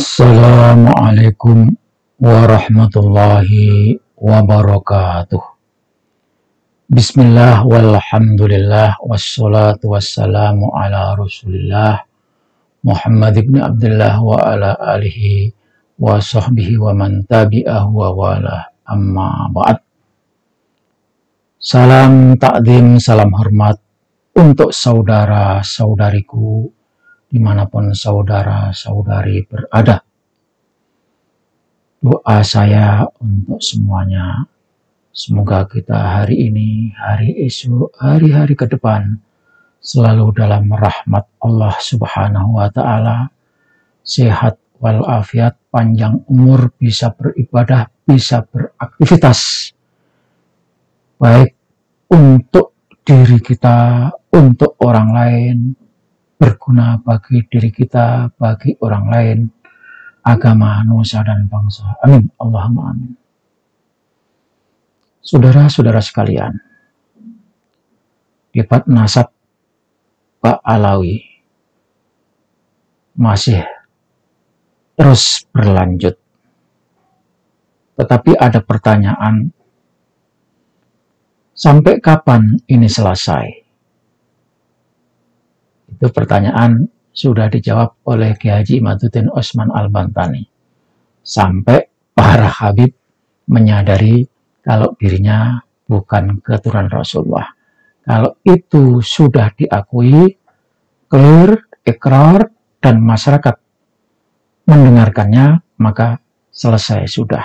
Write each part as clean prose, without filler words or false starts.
Assalamualaikum warahmatullahi wabarakatuh. Bismillah walhamdulillah wassalatu wassalamu ala rasulillah Muhammad ibn Abdullah wa ala alihi wa sahbihi wa man tabi'ahu wa wala amma ba'd. Salam takdim, salam hormat untuk saudara-saudariku dimanapun saudara-saudari berada. Doa saya untuk semuanya, semoga kita hari ini, hari esok, hari-hari ke depan selalu dalam rahmat Allah Subhanahu wa Ta'ala, sehat walafiat, panjang umur, bisa beribadah, bisa beraktivitas, baik untuk diri kita, untuk orang lain, berguna bagi diri kita, bagi orang lain, agama, nusa, dan bangsa. Amin. Allahumma amin. Saudara-saudara sekalian, debat nasab Pak Alawi masih terus berlanjut. Tetapi ada pertanyaan, sampai kapan ini selesai? Itu pertanyaan sudah dijawab oleh Kiai Haji Imaduddin Osman Al-Bantani. Sampai para habib menyadari kalau dirinya bukan keturunan Rasulullah. Kalau itu sudah diakui, clear, ikrar, dan masyarakat mendengarkannya, maka selesai sudah.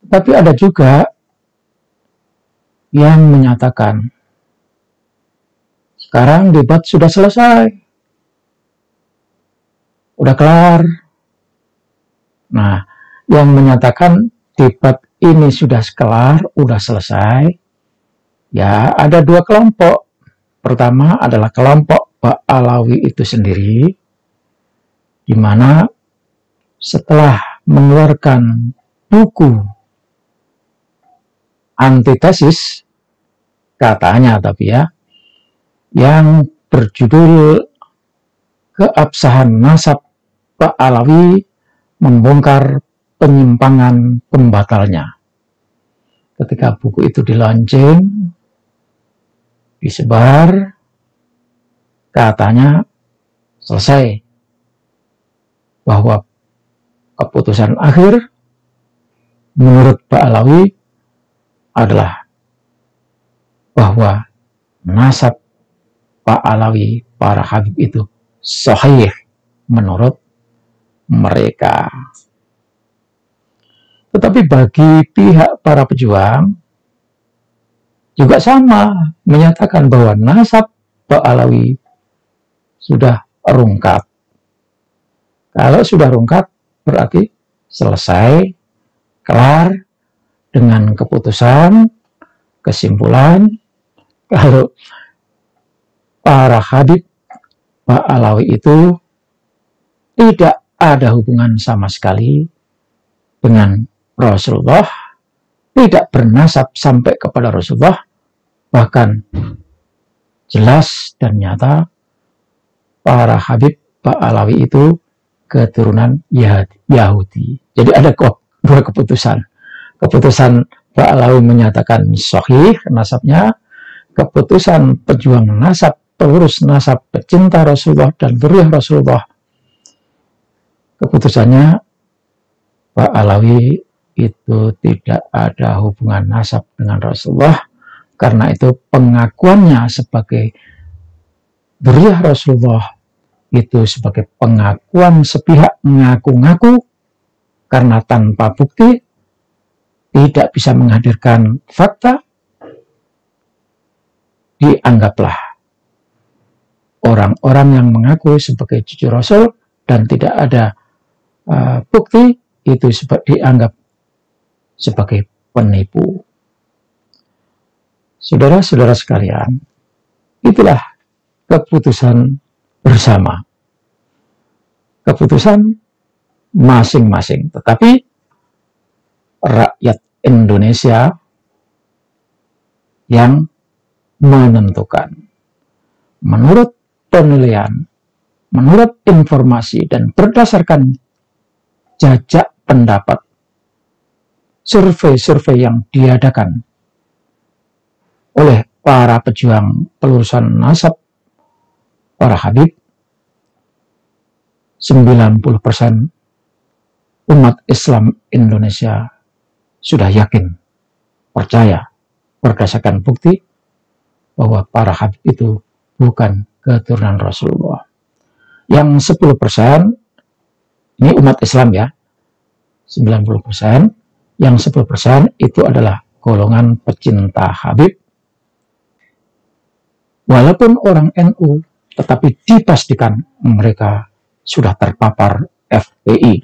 Tapi ada juga yang menyatakan, sekarang debat sudah selesai, udah kelar. Nah, yang menyatakan debat ini sudah kelar, udah selesai, ya ada dua kelompok. Pertama adalah kelompok Pak Alawi itu sendiri, di mana setelah mengeluarkan buku antitesis, katanya tapi ya, yang berjudul Keabsahan Nasab Pak Alawi, membongkar penyimpangan pembatalnya. Ketika buku itu dilaunching, disebar, katanya selesai, bahwa keputusan akhir menurut Pak Alawi adalah bahwa nasab Pak Alawi, para habib itu sahih menurut mereka. Tetapi bagi pihak para pejuang juga sama, menyatakan bahwa nasab Pak Alawi sudah rungkat. Kalau sudah rungkat berarti selesai, kelar, dengan keputusan, kesimpulan. Kalau para habib Pak Alawi itu tidak ada hubungan sama sekali dengan Rasulullah, tidak bernasab sampai kepada Rasulullah, bahkan jelas dan nyata para habib Pak Alawi itu keturunan Yahudi. Jadi ada dua keputusan. Keputusan Pak Alawi menyatakan sahih nasabnya, keputusan pejuang nasab, pengurus nasab, pecinta Rasulullah dan dzurriyyah Rasulullah, keputusannya Pak Alawi itu tidak ada hubungan nasab dengan Rasulullah, karena itu pengakuannya sebagai dzurriyyah Rasulullah itu sebagai pengakuan sepihak, ngaku-ngaku, karena tanpa bukti, tidak bisa menghadirkan fakta, dianggaplah orang-orang yang mengaku sebagai cucu Rasul dan tidak ada bukti, itu dianggap sebagai penipu. Saudara-saudara sekalian, itulah keputusan bersama, keputusan masing-masing. Tetapi rakyat Indonesia yang menentukan. Menurut penilaian menurut informasi dan berdasarkan jajak pendapat survei-survei yang diadakan oleh para pejuang pelurusan nasab para habib, 90% umat Islam Indonesia sudah yakin, percaya, berdasarkan bukti bahwa para habib itu bukan keturunan Rasulullah. Yang 10%, ini umat Islam ya, 90%, yang 10% itu adalah golongan pecinta habib. Walaupun orang NU, tetapi dipastikan mereka sudah terpapar FPI,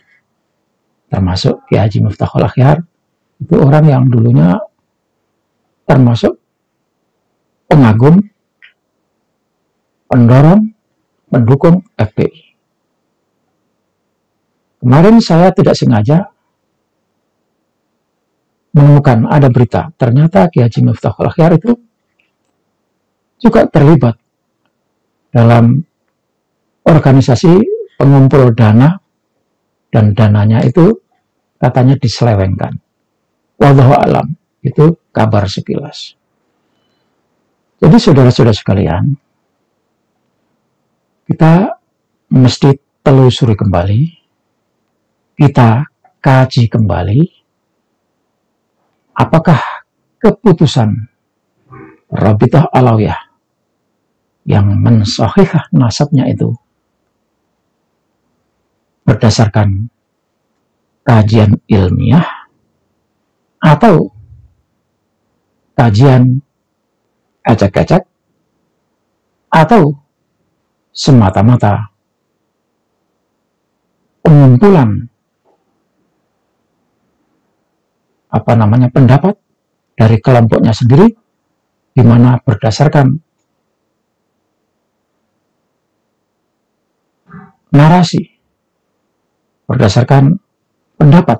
termasuk Kiai Haji Miftahul Akhyar. Itu orang yang dulunya termasuk pengagum, pendorong, mendukung FPI. Kemarin saya tidak sengaja menemukan ada berita, ternyata Kiai Haji Miftahul Akhyar itu juga terlibat dalam organisasi pengumpul dana, dan dananya itu katanya diselewengkan. Wallahu alam, itu kabar sekilas. Jadi saudara-saudara sekalian, kita mesti telusuri kembali, kita kaji kembali, apakah keputusan Rabithah Alawiyah yang mensahihah nasabnya itu berdasarkan kajian ilmiah atau kajian acak-acak atau semata-mata pengumpulan pendapat dari kelompoknya sendiri, di mana berdasarkan narasi, berdasarkan pendapat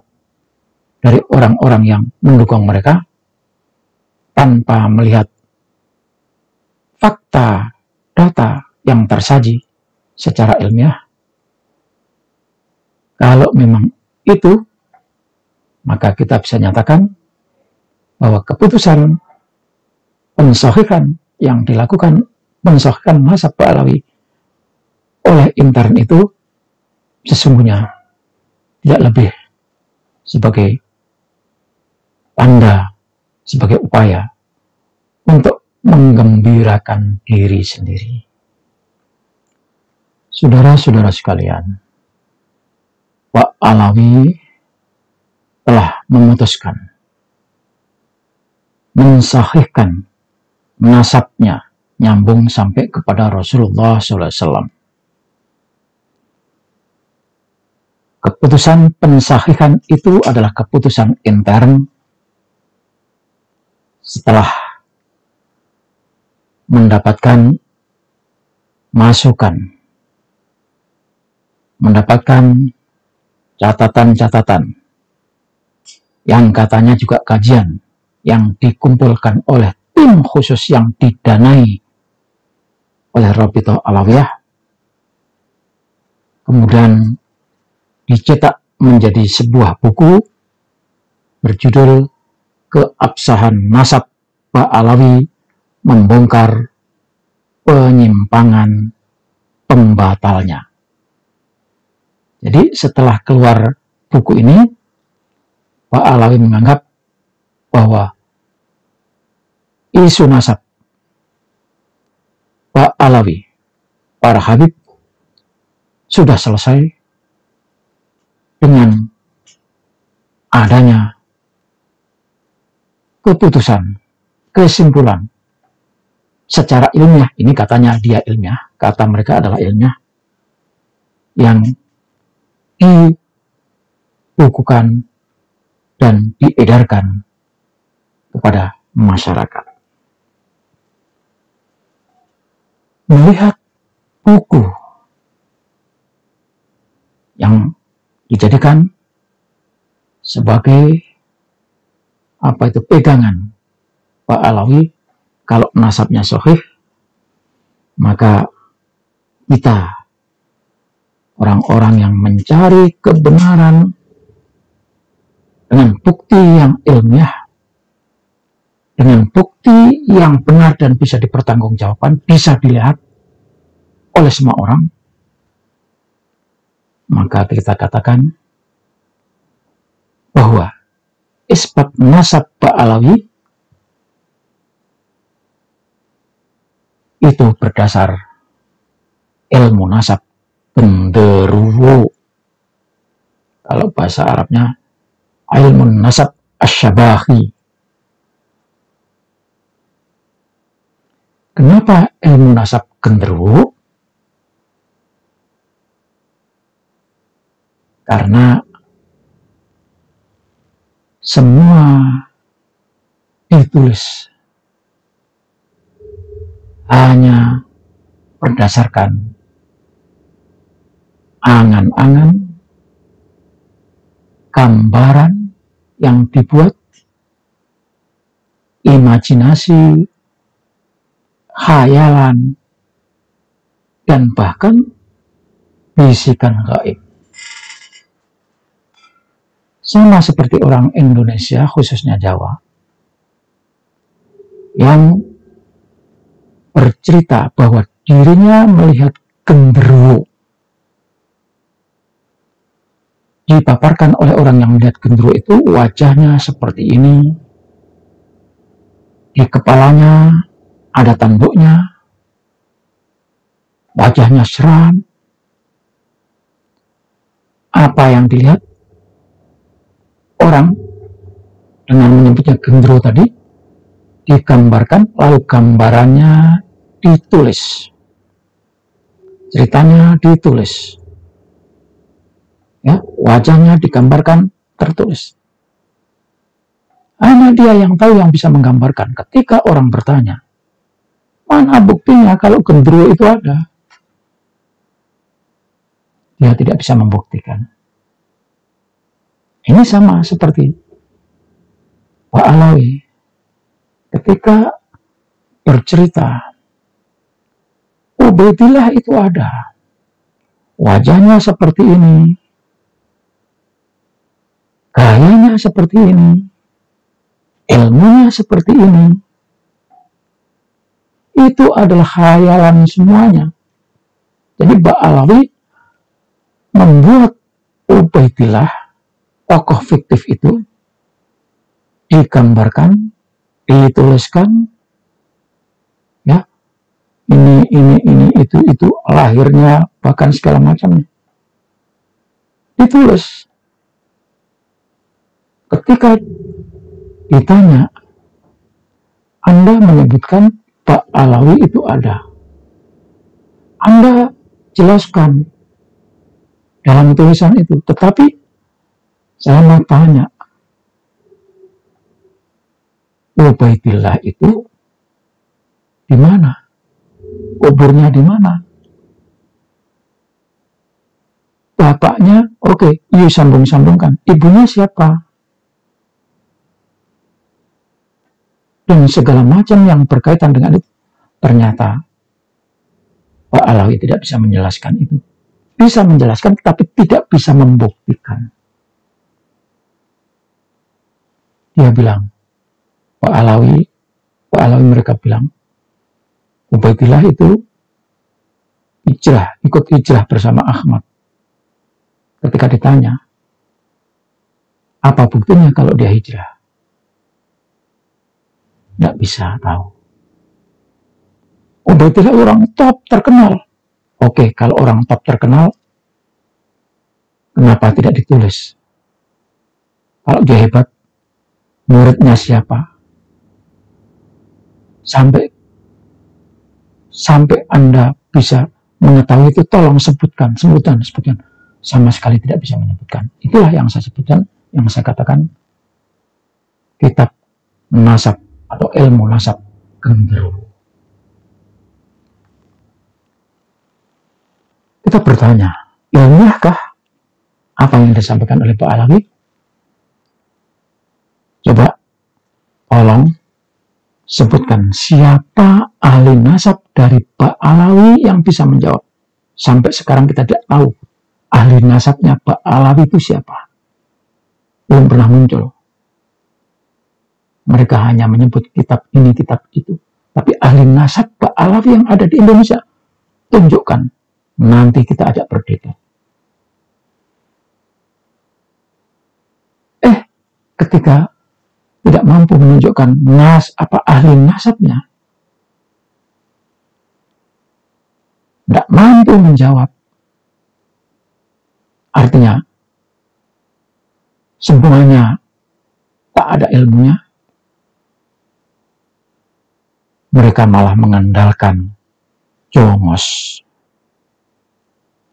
dari orang-orang yang mendukung mereka tanpa melihat fakta, data yang tersaji secara ilmiah. Kalau memang itu, maka kita bisa nyatakan bahwa keputusan pensahihan yang dilakukan, pensahihan nasab Alawi oleh intern itu sesungguhnya tidak lebih sebagai tanda, sebagai upaya untuk menggembirakan diri sendiri. Saudara-saudara sekalian, Pak Alawi telah memutuskan mensahihkan nasabnya nyambung sampai kepada Rasulullah SAW. Keputusan pensahihan itu adalah keputusan intern setelah mendapatkan masukan, mendapatkan catatan-catatan yang katanya juga kajian yang dikumpulkan oleh tim khusus yang didanai oleh Rabithah Alawiyah, kemudian dicetak menjadi sebuah buku berjudul Keabsahan Nasab Pak Alawi Membongkar Penyimpangan Pembatalnya. Jadi setelah keluar buku ini, Pak Alawi menganggap bahwa isu nasab Pak Alawi, para habib, sudah selesai dengan adanya keputusan, kesimpulan secara ilmiah. Ini katanya dia ilmiah, kata mereka adalah ilmiah, yang dibukukan dan diedarkan kepada masyarakat. Melihat buku yang dijadikan sebagai pegangan Pak Alawi, kalau nasabnya sahih, maka kita orang-orang yang mencari kebenaran dengan bukti yang ilmiah, dengan bukti yang benar dan bisa dipertanggungjawabkan, bisa dilihat oleh semua orang, maka kita katakan bahwa isbat nasab Ba'alawi itu berdasar ilmu nasab genderuwo. Kalau bahasa Arabnya ilmu nasab asyabahi. Kenapa ilmu nasab genderuwo? Karena semua ditulis hanya berdasarkan angan-angan, gambaran yang dibuat, imajinasi, khayalan, dan bahkan bisikan gaib. Sama seperti orang Indonesia, khususnya Jawa, yang bercerita bahwa dirinya melihat genderuwo. Dipaparkan oleh orang yang melihat genderuwo itu wajahnya seperti ini, di kepalanya ada tanduknya, wajahnya seram. Apa yang dilihat orang dengan menyebutnya genderuwo tadi digambarkan, lalu gambarannya ditulis, ceritanya ditulis, ya, wajahnya digambarkan, tertulis. Hanya dia yang tahu, yang bisa menggambarkan. Ketika orang bertanya, mana buktinya kalau genderuwo itu ada? Dia tidak bisa membuktikan. Ini sama seperti Ba'alawi ketika bercerita, Ubaidillah itu ada, wajahnya seperti ini, gayanya seperti ini, ilmunya seperti ini. Itu adalah khayalan semuanya. Jadi Ba'alawi membuat Ubaidillah, tokoh fiktif itu, digambarkan, dituliskan, ya, ini, itu, lahirnya, bahkan segala macamnya. Ditulis. Ketika ditanya, Anda menyebutkan Ba'alawi itu ada. Anda jelaskan dalam tulisan itu, tetapi saya mau tanya, Ubaidillah itu di mana? Kuburnya di mana? Bapaknya, oke, yuk sambung-sambungkan. Ibunya siapa? Dan segala macam yang berkaitan dengan itu. Ternyata Ba'alawi tidak bisa menjelaskan itu. Bisa menjelaskan, tapi tidak bisa membuktikan. Dia bilang, Ba'alawi mereka bilang, Ubaidillah itu ikut hijrah bersama Ahmad. Ketika ditanya, apa buktinya kalau dia hijrah? Tidak bisa tahu. Ubaidillah orang top terkenal. Oke, kalau orang top terkenal, kenapa tidak ditulis? Kalau dia hebat, muridnya siapa? Sampai Anda bisa mengetahui itu, tolong sebutkan. Sama sekali tidak bisa menyebutkan. Itulah yang saya sebutkan, yang saya katakan kitab nasab atau ilmu nasab genderuwo. Kita bertanya, ilmiahkah apa yang disampaikan oleh Ba'alawi? Coba tolong sebutkan siapa ahli nasab dari Ba'alawi yang bisa menjawab. Sampai sekarang kita tidak tahu ahli nasabnya Pak Alawi itu siapa? Belum pernah muncul. Mereka hanya menyebut kitab ini, kitab itu. Tapi ahli nasab Pak Alawi yang ada di Indonesia, tunjukkan. Nanti kita ajak berdebat. Ketika tidak mampu menunjukkan ahli nasabnya, tidak mampu menjawab, artinya semuanya tak ada ilmunya, mereka malah mengandalkan jongos.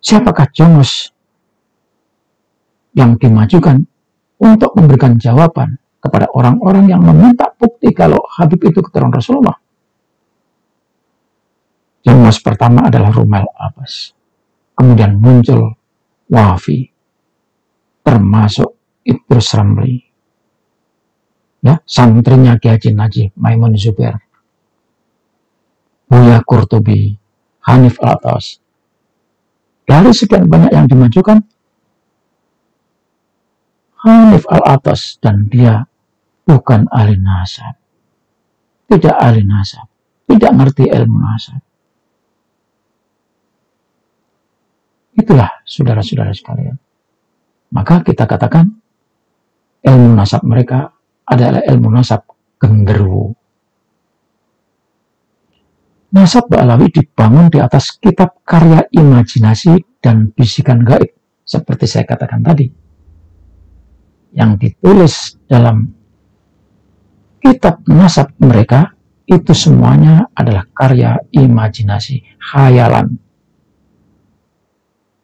Siapakah jongos yang dimajukan untuk memberikan jawaban kepada orang-orang yang meminta bukti kalau Habib itu keturunan Rasulullah? Jongos pertama adalah Rumel Abbas. Kemudian muncul Wafi, termasuk Idrus Ramli, ya, santrinya Ki Haji Najib, Maimun Zubair, Buya Qurtubi, Hanif Al-Atas. Dari sekian banyak yang dimajukan, Hanif Al-Atas, dan dia bukan ahli nasab, tidak ahli nasab, tidak ngerti ilmu nasab. Itulah saudara-saudara sekalian. Maka kita katakan ilmu nasab mereka adalah ilmu nasab genderuwo. Nasab Ba'alawi dibangun di atas kitab karya imajinasi dan bisikan gaib, seperti saya katakan tadi. Yang ditulis dalam kitab nasab mereka itu semuanya adalah karya imajinasi, khayalan,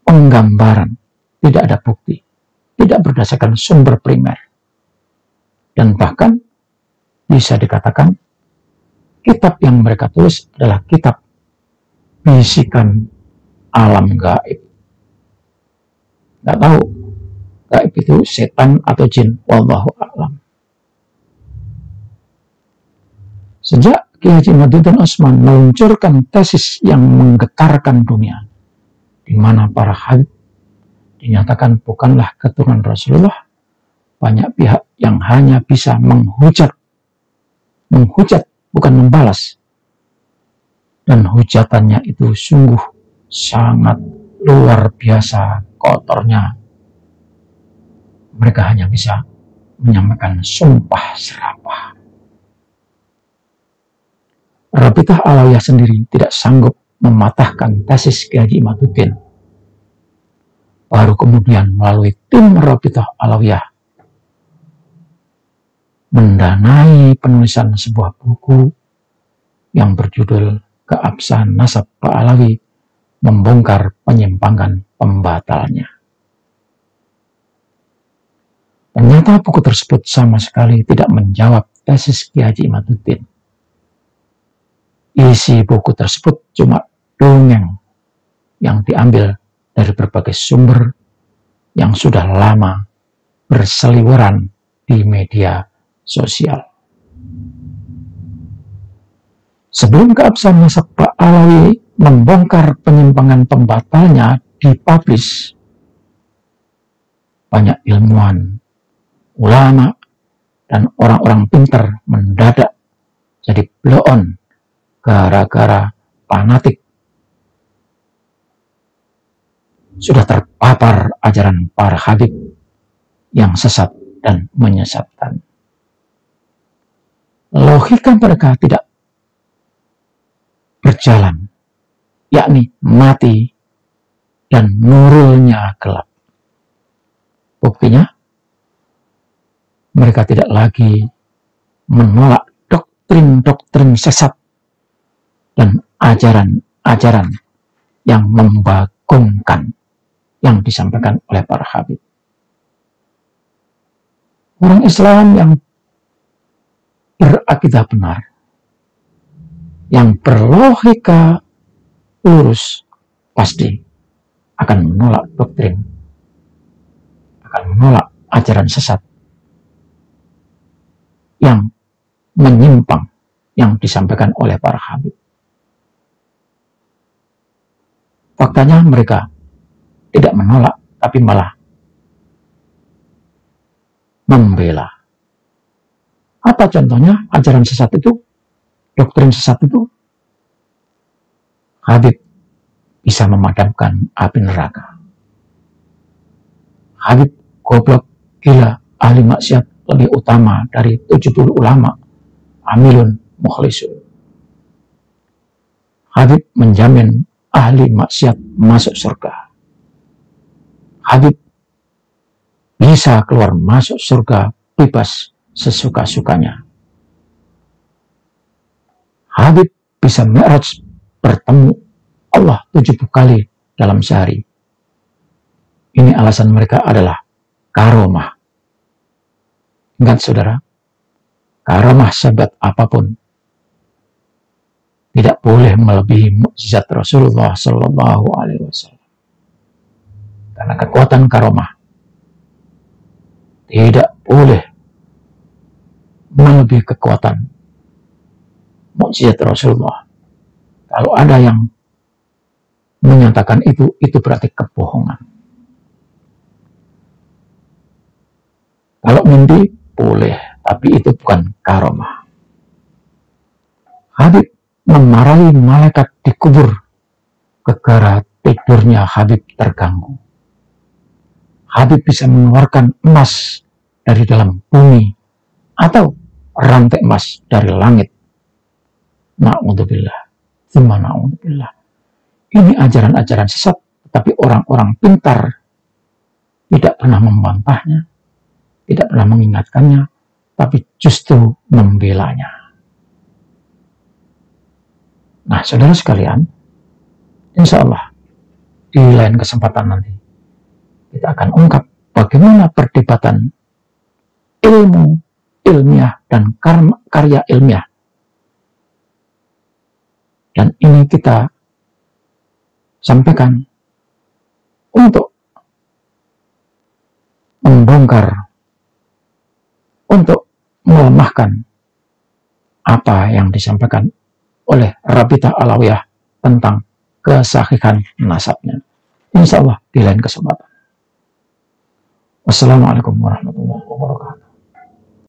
penggambaran, tidak ada bukti, tidak berdasarkan sumber primer. Dan bahkan bisa dikatakan kitab yang mereka tulis adalah kitab bisikan alam gaib. Nggak tahu gaib itu setan atau jin, wallahu a'lam. Sejak Ki Haji Madudin Osman meluncurkan tesis yang menggetarkan dunia, di mana para habib dinyatakan bukanlah keturunan Rasulullah, banyak pihak yang hanya bisa menghujat bukan membalas, dan hujatannya itu sungguh sangat luar biasa kotornya. Mereka hanya bisa menyampaikan sumpah serapah. Rabitah Alawiyah sendiri tidak sanggup mematahkan tesis Ki Haji Imaduddin. Baru kemudian melalui tim Rabitah Alawiyah mendanai penulisan sebuah buku yang berjudul Keabsahan Nasab Pak Alawi, membongkar penyimpangan pembatalnya. Ternyata buku tersebut sama sekali tidak menjawab tesis Ki Haji Imaduddin. Isi buku tersebut cuma dongeng yang diambil dari berbagai sumber yang sudah lama berseliweran di media sosial. Sebelum Keabsahan Nasab Pak Alawi membongkar penyimpangan pembatalnya dipublish, banyak ilmuwan, ulama, dan orang-orang pintar mendadak jadi blow on gara-gara fanatik sudah terpapar ajaran para habib yang sesat dan menyesatkan. Logika mereka tidak berjalan, yakni mati dan nurulnya gelap. Buktinya, mereka tidak lagi menolak doktrin-doktrin sesat dan ajaran-ajaran yang membagongkan yang disampaikan oleh para habib. Orang Islam yang berakidah benar, yang berlogika lurus, pasti akan menolak doktrin, akan menolak ajaran sesat yang menyimpang yang disampaikan oleh para habib. Faktanya mereka tidak menolak tapi malah membela. Apa contohnya ajaran sesat itu, doktrin sesat itu? Habib bisa memadamkan api neraka. Habib goblok, gila, ahli maksiat lebih utama dari 70 ulama, amilun, mukhlisun. Habib menjamin ahli maksiat masuk surga. Habib bisa keluar masuk surga bebas sesuka-sukanya. Habib bisa mi'raj, bertemu Allah 70 kali dalam sehari. Ini alasan mereka adalah karomah. Ingat saudara, karomah sahabat apapun tidak boleh melebihi mukjizat Rasulullah Sallallahu Alaihi Wasallam. Karena kekuatan karomah tidak boleh melebihi kekuatan mukjizat Rasulullah. Kalau ada yang menyatakan itu berarti kebohongan. Kalau mimpi boleh, tapi itu bukan karomah. Habib memarahi malaikat di kubur gara-gara tidurnya Habib terganggu. Habib bisa mengeluarkan emas dari dalam bumi atau rantai emas dari langit. Na'udzubillah, tsumma na'udzubillah. Ini ajaran-ajaran sesat, tetapi orang-orang pintar tidak pernah membantahnya, tidak pernah mengingatkannya, tapi justru membelanya. Nah, saudara sekalian, insya Allah di lain kesempatan nanti kita akan ungkap bagaimana perdebatan ilmu ilmiah dan karya ilmiah. Dan ini kita sampaikan untuk membongkar, untuk melemahkan apa yang disampaikan oleh Rabitah Alawiyah tentang kesahihan nasabnya. Insya Allah di lain kesempatan. Wassalamualaikum warahmatullahi wabarakatuh.